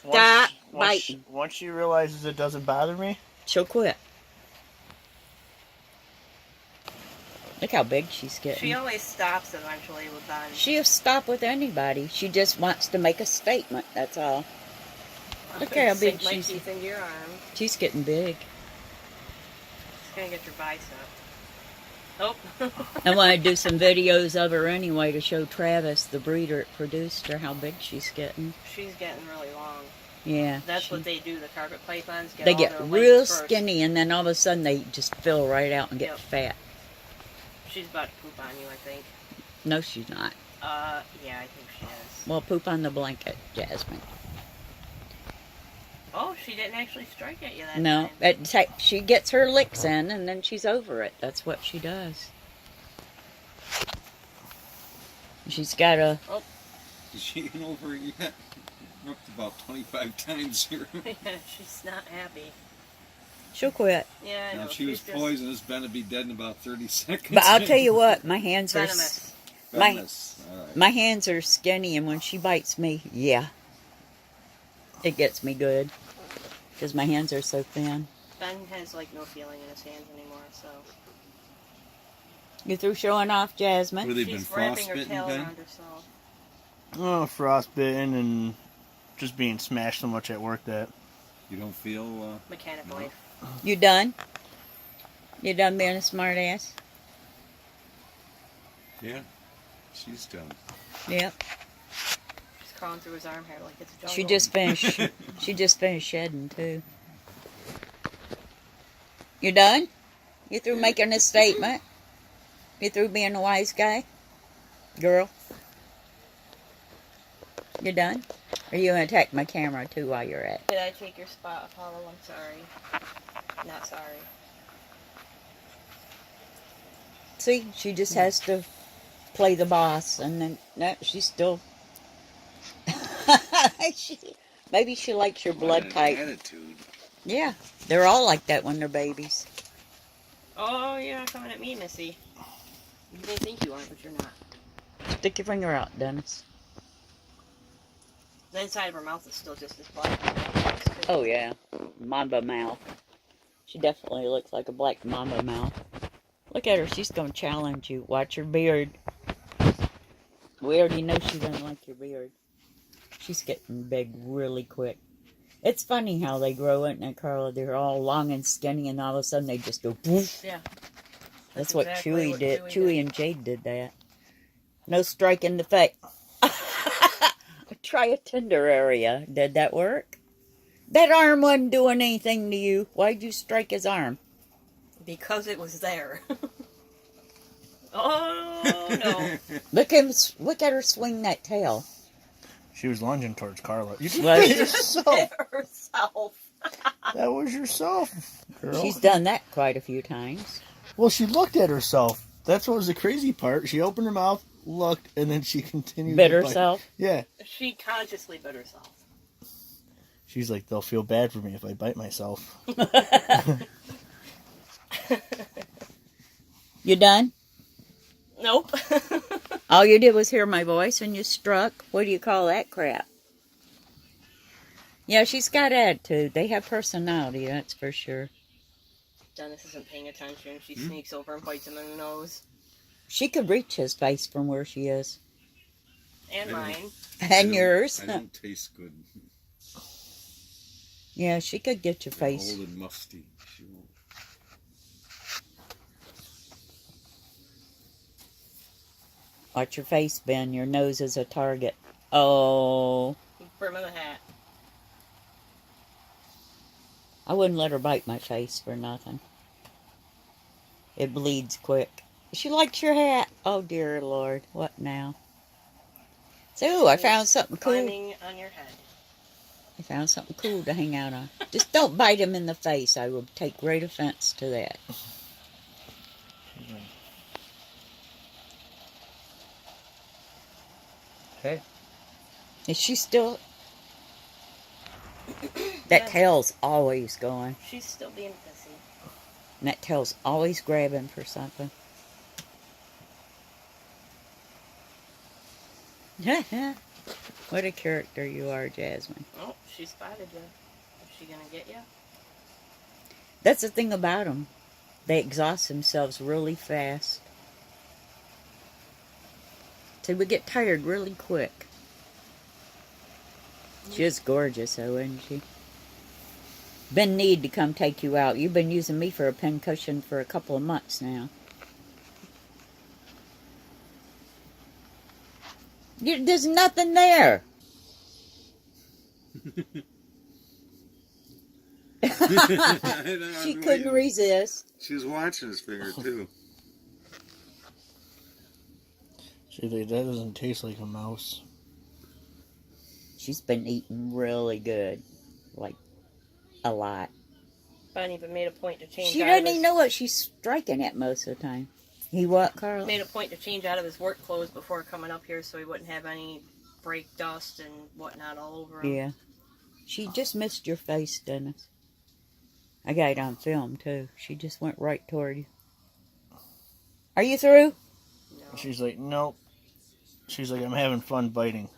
Stop biting. Once she realizes it doesn't bother me, She'll quit. Look how big she's getting. She always stops eventually with them. She'll stop with anybody. She just wants to make a statement, that's all. Look how big Sink my she's... teeth into your arm. She's getting big. It's gonna get your bicep. Oh. I want to do some videos of her anyway to show Travis, the breeder that produced her, how big she's getting. She's getting really long. Yeah. That's what they do, the carpet pythons. They get real skinny and then all of a sudden they just fill right out and get fat. She's about to poop on you, I think. No, she's not. Yeah, I think she is. Well, poop on the blanket, Jasmine. Oh, she didn't actually strike at you that time. No, she gets her licks in and then she's over it. That's what she does. She's got a... Oh. She ain't over it yet. Up to about 25 times here. Yeah, she's not happy. She'll quit. Yeah, I know. If she was poisonous, Ben would be dead in about 30 seconds. But I'll tell you what, my hands are... Venomous. Venomous. All right. My hands are skinny, and when she bites me, yeah. It gets me good. Because my hands are so thin. Ben has, like, no feeling in his hands anymore, so... You through showing off, Jasmine? Have they been She's wrapping her frostbitten, tail Ben? around herself. oh, frostbitten and just being smashed so much at work that You don't feel... Mechanically. No. You done? You done being a smart ass? Yeah, she's done. Yep. She's crawling through his arm hair like it's a jungle. She just finished. She just finished shedding too. You done? You through making a statement? You through being a wise guy? Girl? You done? Or you gonna attack my camera too while you're at it? Did I take your spot, Apollo? I'm sorry. Not sorry. See, she just has to play the boss, and then no, she's still. Maybe she likes your blood type. Attitude. Yeah, they're all like that when they're babies. Oh, you're not coming at me, Missy. You may think you are, but you're not. Stick your finger out, Dennis. The inside of her mouth is still just as black. Oh yeah, mamba mouth. She definitely looks like a black mamba mouth. Look at her, she's gonna challenge you. Watch her beard. We already know she doesn't like your beard. She's getting big really quick. It's funny how they grow it, and Carla, they're all long and skinny, and all of a sudden they just go poof. Yeah. That's what Chewy did. Chewy and Jade did that. No strike in the face. Try a tender area. Did that work? That arm wasn't doing anything to you. Why'd you strike his arm? Because it was there. Oh, no. Look at her swing that tail. she was lunging towards Carla. You did Was that she? yourself. Herself. That was yourself, girl. She's done that quite a few times. Well, she looked at herself. That's what was the crazy part. She opened her mouth, looked, and then she continued Bit to bite. herself. Yeah. She consciously bit herself. She's like, they'll feel bad for me if I bite myself. You done? Nope. All you did was hear my voice and you struck. What do you call that crap? Yeah, she's got attitude. They have personality, that's for sure. Dennis isn't paying attention. She sneaks over and bites him in the nose. She could reach his face from where she is. And mine. And yours. I don't taste good. Yeah, she could get your face. Old and musty. She won't. Watch your face, Ben. Your nose is a target. Oh. Brim of the hat. I wouldn't let her bite my face for nothing. It bleeds quick. She likes your hat. Oh, dear Lord. What now? So, I found something cool. Climbing on your head. I found something cool to hang out on. Just don't bite him in the face. I will take great offense to that. Okay. Is she still... That tail's always going. She's still being pissy. And that tail's always grabbing for something. What a character you are, Jasmine. Oh, she spotted you, is she gonna get you? That's the thing about them. They exhaust themselves really fast. So we get tired really quick. She is gorgeous, though, isn't she? Been need to come take you out. You've been using me for a pincushion for a couple of months now. There's nothing there. She couldn't resist. She was watching his finger too. She's like, that doesn't taste like a mouse. She's been eating really good. Like, a lot. Bunny even made a point to change She out doesn't of his, even know what she's striking at most of the time. He what, Carl? made a point to change out of his work clothes before coming up here so he wouldn't have any brake dust and whatnot all over him. Yeah. She just missed your face, Dennis. I got it on film, too. She just went right toward you. Are you through? No. She's like, nope. She's like, I'm having fun biting.